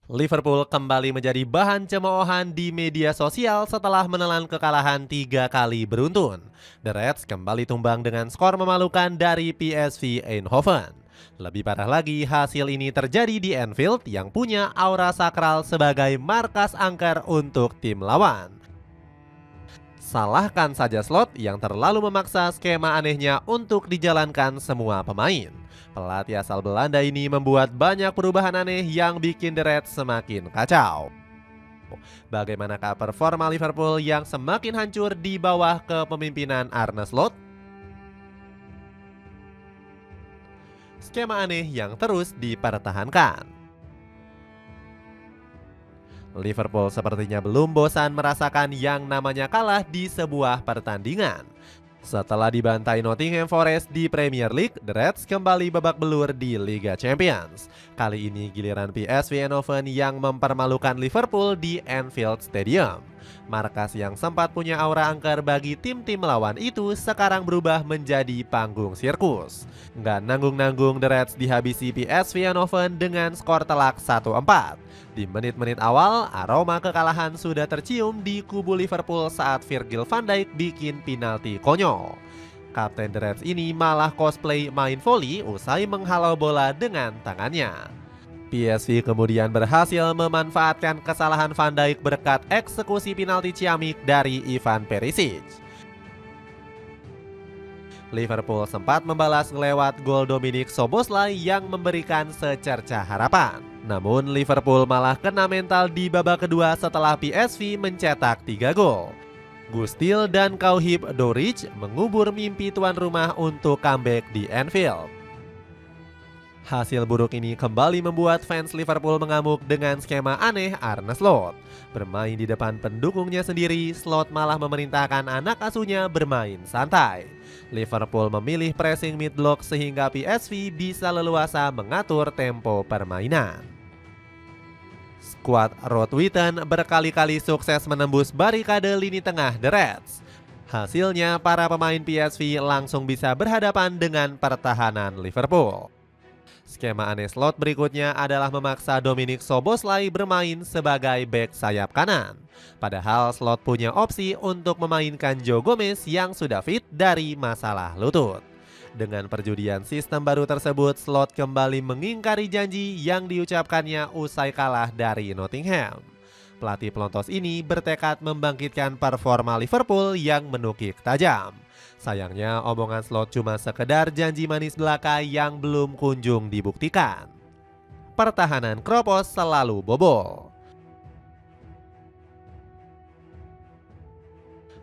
Liverpool kembali menjadi bahan cemoohan di media sosial setelah menelan kekalahan 3 kali beruntun. The Reds kembali tumbang dengan skor memalukan dari PSV Eindhoven. Lebih parah lagi, hasil ini terjadi di Anfield yang punya aura sakral sebagai markas angker untuk tim lawan. Salahkan saja Slot yang terlalu memaksa skema anehnya untuk dijalankan semua pemain. Pelatih asal Belanda ini membuat banyak perubahan aneh yang bikin The Reds semakin kacau. Bagaimanakah performa Liverpool yang semakin hancur di bawah kepemimpinan Arne Slot? Skema aneh yang terus dipertahankan. Liverpool sepertinya belum bosan merasakan yang namanya kalah di sebuah pertandingan. Setelah dibantai Nottingham Forest di Premier League, The Reds kembali babak belur di Liga Champions. Kali ini giliran PSV Eindhoven yang mempermalukan Liverpool di Anfield Stadium. Markas yang sempat punya aura angker bagi tim-tim lawan itu sekarang berubah menjadi panggung sirkus. Nggak nanggung-nanggung, The Reds dihabisi PSV Eindhoven dengan skor telak 1-4. Di menit-menit awal, aroma kekalahan sudah tercium di kubu Liverpool saat Virgil van Dijk bikin penalti konyol. Kapten The Reds ini malah cosplay main volley usai menghalau bola dengan tangannya. PSV kemudian berhasil memanfaatkan kesalahan Van Dijk berkat eksekusi penalti ciamik dari Ivan Perisic. Liverpool sempat membalas lewat gol Dominic Szoboszlai yang memberikan secercah harapan. Namun Liverpool malah kena mental di babak kedua setelah PSV mencetak 3 gol. Gustil dan Kauhib Doric mengubur mimpi tuan rumah untuk comeback di Anfield. Hasil buruk ini kembali membuat fans Liverpool mengamuk dengan skema aneh Arne Slot. Bermain di depan pendukungnya sendiri, Slot malah memerintahkan anak asuhnya bermain santai. Liverpool memilih pressing mid block sehingga PSV bisa leluasa mengatur tempo permainan. Skuad Road Witten berkali-kali sukses menembus barikade lini tengah The Reds. Hasilnya, para pemain PSV langsung bisa berhadapan dengan pertahanan Liverpool. Skema aneh Slot berikutnya adalah memaksa Dominic Szoboszlai bermain sebagai bek sayap kanan. Padahal Slot punya opsi untuk memainkan Joe Gomez yang sudah fit dari masalah lutut. Dengan perjudian sistem baru tersebut, Slot kembali mengingkari janji yang diucapkannya usai kalah dari Nottingham. Pelatih pelontos ini bertekad membangkitkan performa Liverpool yang menukik tajam. Sayangnya omongan Slot cuma sekedar janji manis belaka yang belum kunjung dibuktikan. Pertahanan Kropos selalu bobol.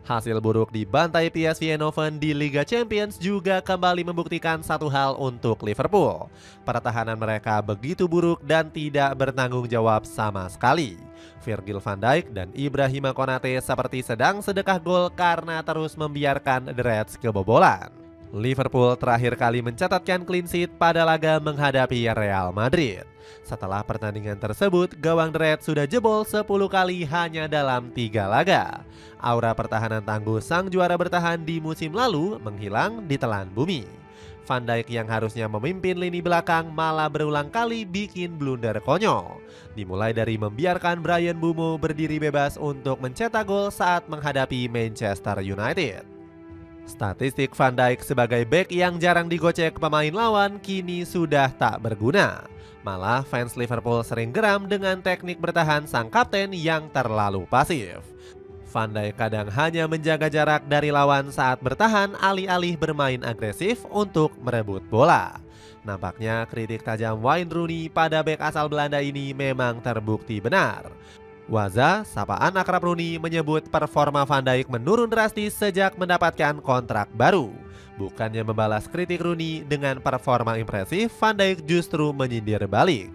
Hasil buruk di bantai PSV Eindhoven di Liga Champions juga kembali membuktikan satu hal untuk Liverpool. Pertahanan mereka begitu buruk dan tidak bertanggung jawab sama sekali. Virgil van Dijk dan Ibrahima Konate seperti sedang sedekah gol karena terus membiarkan The Reds kebobolan. Liverpool terakhir kali mencatatkan clean sheet pada laga menghadapi Real Madrid. Setelah pertandingan tersebut, gawang The Reds sudah jebol 10 kali hanya dalam 3 laga. Aura pertahanan tangguh sang juara bertahan di musim lalu menghilang di telan bumi. Van Dijk yang harusnya memimpin lini belakang malah berulang kali bikin blunder konyol. Dimulai dari membiarkan Bryan Mbeumo berdiri bebas untuk mencetak gol saat menghadapi Manchester United. Statistik Van Dijk sebagai bek yang jarang digocek pemain lawan kini sudah tak berguna. Malah fans Liverpool sering geram dengan teknik bertahan sang kapten yang terlalu pasif. Van Dijk kadang hanya menjaga jarak dari lawan saat bertahan alih-alih bermain agresif untuk merebut bola. Nampaknya kritik tajam Wayne Rooney pada bek asal Belanda ini memang terbukti benar. Waza, sapaan akrab Rooney, menyebut performa Van Dijk menurun drastis sejak mendapatkan kontrak baru. Bukannya membalas kritik Rooney dengan performa impresif, Van Dijk justru menyindir balik.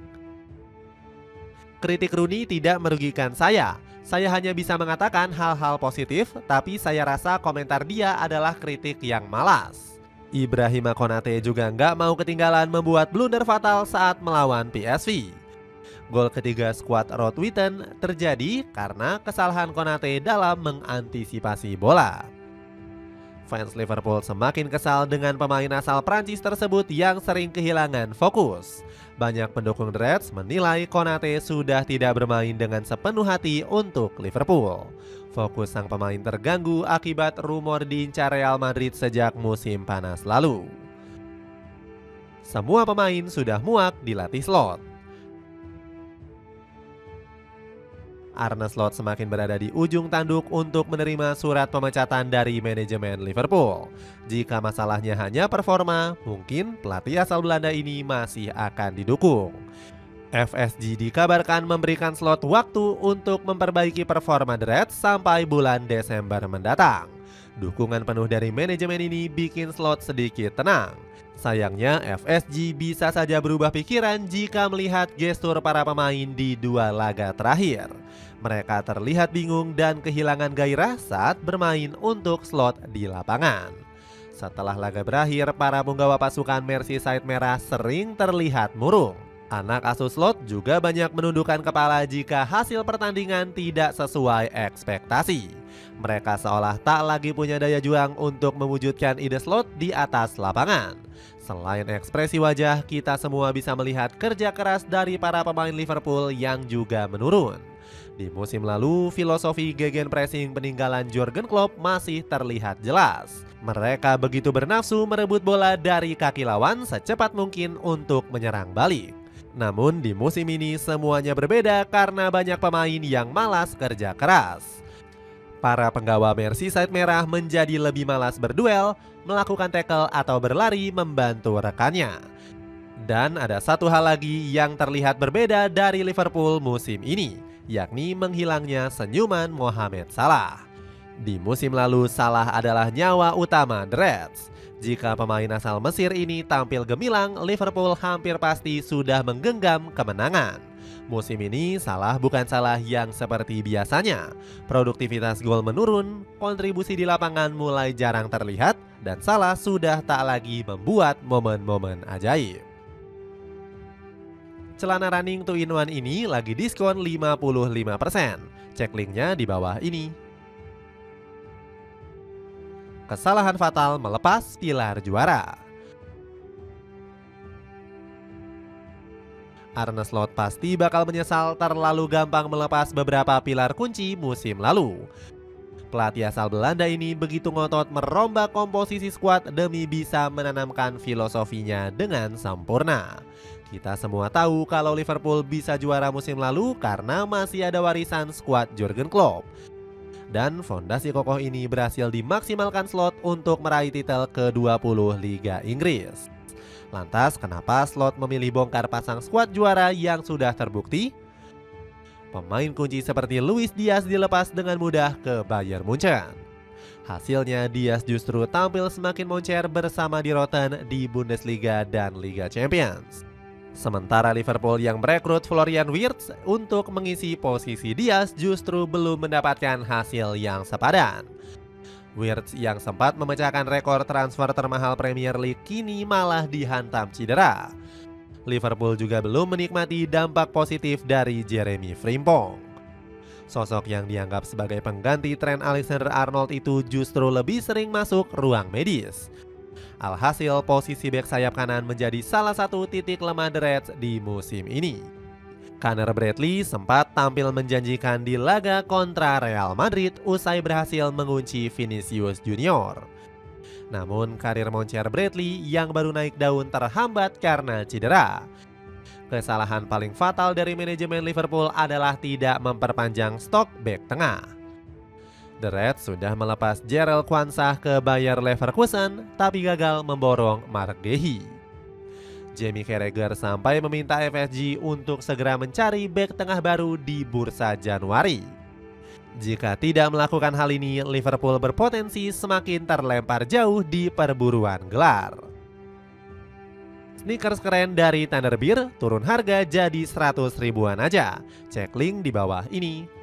Kritik Rooney tidak merugikan saya. Saya hanya bisa mengatakan hal-hal positif, tapi saya rasa komentar dia adalah kritik yang malas. Ibrahima Konate juga nggak mau ketinggalan membuat blunder fatal saat melawan PSV. Gol ketiga skuad Road Witten terjadi karena kesalahan Konate dalam mengantisipasi bola. Fans Liverpool semakin kesal dengan pemain asal Prancis tersebut yang sering kehilangan fokus. Banyak pendukung The Reds menilai Konate sudah tidak bermain dengan sepenuh hati untuk Liverpool. Fokus sang pemain terganggu akibat rumor diincar Real Madrid sejak musim panas lalu. Semua pemain sudah muak dilatih Slot. Arne Slot semakin berada di ujung tanduk untuk menerima surat pemecatan dari manajemen Liverpool. Jika masalahnya hanya performa, mungkin pelatih asal Belanda ini masih akan didukung. FSG dikabarkan memberikan Slot waktu untuk memperbaiki performa The Reds sampai bulan Desember mendatang. Dukungan penuh dari manajemen ini bikin Slot sedikit tenang. Sayangnya FSG bisa saja berubah pikiran jika melihat gestur para pemain di 2 laga terakhir. Mereka terlihat bingung dan kehilangan gairah saat bermain untuk Slot di lapangan. Setelah laga berakhir, para punggawa pasukan Merseyside Merah sering terlihat murung. Anak asuh Slot juga banyak menundukkan kepala jika hasil pertandingan tidak sesuai ekspektasi. Mereka seolah tak lagi punya daya juang untuk mewujudkan ide Slot di atas lapangan. Selain ekspresi wajah, kita semua bisa melihat kerja keras dari para pemain Liverpool yang juga menurun. Di musim lalu, filosofi gegenpressing peninggalan Jurgen Klopp masih terlihat jelas. Mereka begitu bernafsu merebut bola dari kaki lawan secepat mungkin untuk menyerang balik. Namun di musim ini semuanya berbeda karena banyak pemain yang malas kerja keras. Para penggawa Merseyside Merah menjadi lebih malas berduel, melakukan tackle atau berlari membantu rekannya. Dan ada satu hal lagi yang terlihat berbeda dari Liverpool musim ini, yakni menghilangnya senyuman Mohamed Salah. Di musim lalu, Salah adalah nyawa utama The Reds. Jika pemain asal Mesir ini tampil gemilang, Liverpool hampir pasti sudah menggenggam kemenangan. Musim ini Salah bukan Salah yang seperti biasanya. Produktivitas gol menurun, kontribusi di lapangan mulai jarang terlihat, dan Salah sudah tak lagi membuat momen-momen ajaib. Celana running 2-in-1 ini lagi diskon 55%. Cek linknya di bawah ini. Kesalahan fatal melepas pilar juara. Arne Slot pasti bakal menyesal terlalu gampang melepas beberapa pilar kunci musim lalu. Pelatih asal Belanda ini begitu ngotot merombak komposisi skuad demi bisa menanamkan filosofinya dengan sempurna. Kita semua tahu kalau Liverpool bisa juara musim lalu karena masih ada warisan skuad Jurgen Klopp. Dan fondasi kokoh ini berhasil dimaksimalkan Slot untuk meraih titel ke-20 Liga Inggris. Lantas kenapa Slot memilih bongkar pasang skuad juara yang sudah terbukti? Pemain kunci seperti Luis Diaz dilepas dengan mudah ke Bayern Munchen. Hasilnya Diaz justru tampil semakin moncer bersama di Rotten di Bundesliga dan Liga Champions. Sementara Liverpool yang merekrut Florian Wirtz untuk mengisi posisi Diaz justru belum mendapatkan hasil yang sepadan. Wirtz yang sempat memecahkan rekor transfer termahal Premier League kini malah dihantam cedera. Liverpool juga belum menikmati dampak positif dari Jeremy Frimpong. Sosok yang dianggap sebagai pengganti Trent Alexander-Arnold itu justru lebih sering masuk ruang medis. Alhasil posisi bek sayap kanan menjadi salah satu titik lemah The Reds di musim ini. Conor Bradley sempat tampil menjanjikan di laga kontra Real Madrid usai berhasil mengunci Vinicius Junior. Namun karir moncer Bradley yang baru naik daun terhambat karena cedera. Kesalahan paling fatal dari manajemen Liverpool adalah tidak memperpanjang stok bek tengah. The Reds sudah melepas Jarell Quansah ke Bayer Leverkusen tapi gagal memborong Mark Gehi. Jamie Carragher sampai meminta FSG untuk segera mencari bek tengah baru di bursa Januari. Jika tidak melakukan hal ini, Liverpool berpotensi semakin terlempar jauh di perburuan gelar. Sneakers keren dari Thunderbird turun harga jadi 100 ribuan aja. Cek link di bawah ini.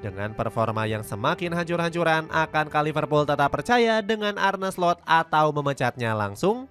Dengan performa yang semakin hancur-hancuran, akankah Liverpool tetap percaya dengan Arne Slot atau memecatnya langsung?